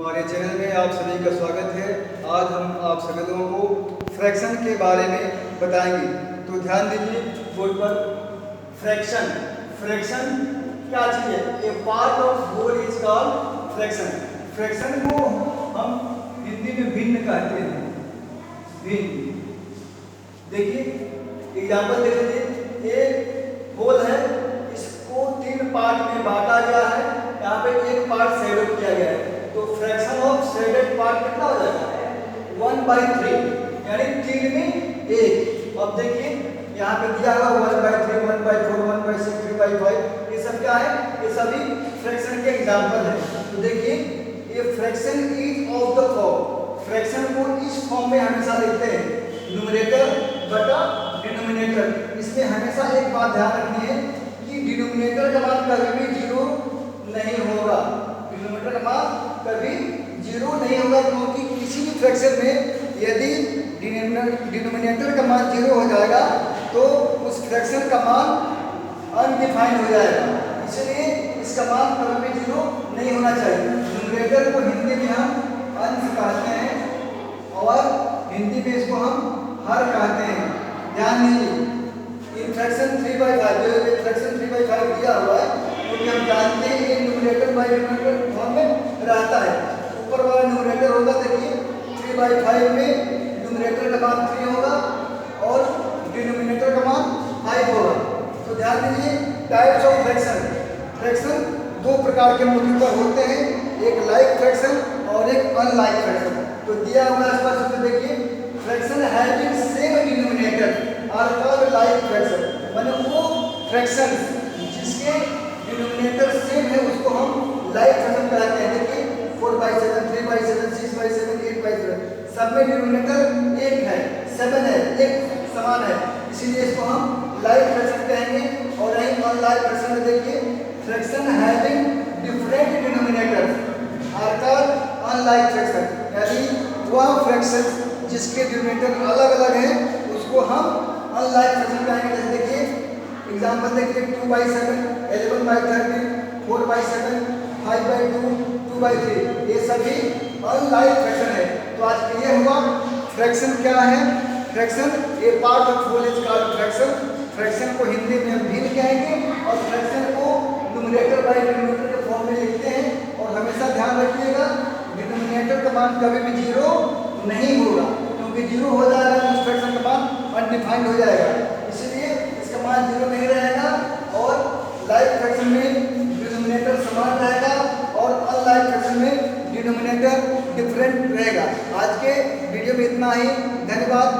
हमारे चैनल में आप सभी का स्वागत है। आज हम आप सभी लोगों को फ्रैक्शन के बारे में बताएंगे। तो ध्यान दीजिए बोर्ड पर। फ्रैक्शन फ्रैक्शन क्या चीज़ है? A part of whole is called fraction. Fraction को हम हिंदी में भिन्न कहते हैं। भिन्न, देखिए एग्जाम्पल देख लीजिए। एक होल है, इसको 3 पार्ट में बांटा गया है। यहाँ पे एक पार्ट शेडेड किया गया है, तो फ्रैक्शन ऑफ शेडेड पार्ट कितना हो जाएगा? 1/3, यानी 3 में 1। अब देखिए यहाँ पे दिया हुआ 1/3, 1/4, 1/6, 3/5। ये सब क्या है? ये सभी फ्रैक्शन के एग्जाम्पल है। तो देखिए ये fraction is of the form. Fraction को इस फॉर्म में हमेशा लिखते हैं, न्यूमरेटर बटा डिनोमिनेटर। इसमें हमेशा एक बात ध्यान रखनी है कि डिनोमिनेटर का मान कभी भी 0 नहीं होगा। डिनोमिनेटर का मान कभी 0 नहीं होगा, क्योंकि किसी भी फ्रैक्शन में यदि डिनोमिनेटर का मान 0 हो जाएगा तो उस फ्रैक्शन का मान अनडिफाइंड हो जाएगा। इसलिए इसका मान कभी भी 0 नहीं होना चाहिए। न्यूमरेटर को हिंदी में हम अंश कहते हैं और हिंदी में इसको हम हर कहते हैं। ध्यान दीजिए, फ्रैक्शन 3/5 जो फ्रैक्शन 3/5 दिया हुआ है, क्योंकि हम जानते हैं ये न्यूमरेटर बाई डिनोमिनेटर फॉर्म में रहता है। ऊपर वाला न्यूमरेटर होगा, देखिए 3/5 में न्यूमरेटर का मान 3 होगा और डिनोमिनेटर का मान 5 होगा। तो ध्यान दीजिए टाइप्स ऑफ फ्रैक्शन। फ्रैक्शन 2 प्रकार के मौके पर होते हैं, एक लाइक फ्रैक्शन और एक अनलाइक फ्रैक्शन। तो दिया हुआ स्पष्ट रूप से देखिए, fraction having same denominator are called like fraction. माने वो फ्रैक्शन जिसके डिनोमिनेटर सेम है उसको हम लाइक फ्रैक्शन कहते हैं। देखिए 4/7, 3/7, 6/7, 8/7, सब में डिनोमिनेटर एक है, 7 है, एक समान है, इसीलिए इसको हम लाइक फ्रैक्शन कहेंगे। और नहीं अनलाइक फ्रैक्शन में देखिए, fraction having different denominator are called unlike fraction. यानी वह फ्रैक्शन जिसके डिनोमिनेटर अलग अलग हैं उसको हम अनलाइक फ्रैक्शन कहेंगे। जैसे देखिए एग्जाम्पल देखिए 2/7, 11/13, 4/7, 5/2, 2/3, ये सभी अनलाइक फ्रैक्शन है। तो आज क्लियर हुआ फ्रैक्शन क्या है। Fraction a part of whole is called fraction. Fraction को हिंदी में हम भिन्न कहेंगे और फ्रैक्शन को न्यूमरेटर बाई डिनोमिनेटर के फॉर्म में लिखते हैं। और हमेशा ध्यान रखिएगा डिनोमिनेटर का मान कभी भी 0 नहीं होगा, क्योंकि 0 हो जाएगा तो उस फ्रैक्शन का मान अनडिफाइंड हो जाएगा। इसलिए इसका मान 0 नहीं रहेगा। और लाइक फ्रैक्शन में डिनोमिनेटर समान रहेगा और अनलाइक फ्रैक्शन में डिनोमिनेटर डिफरेंट रहेगा। आज के वीडियो में इतना ही। धन्यवाद।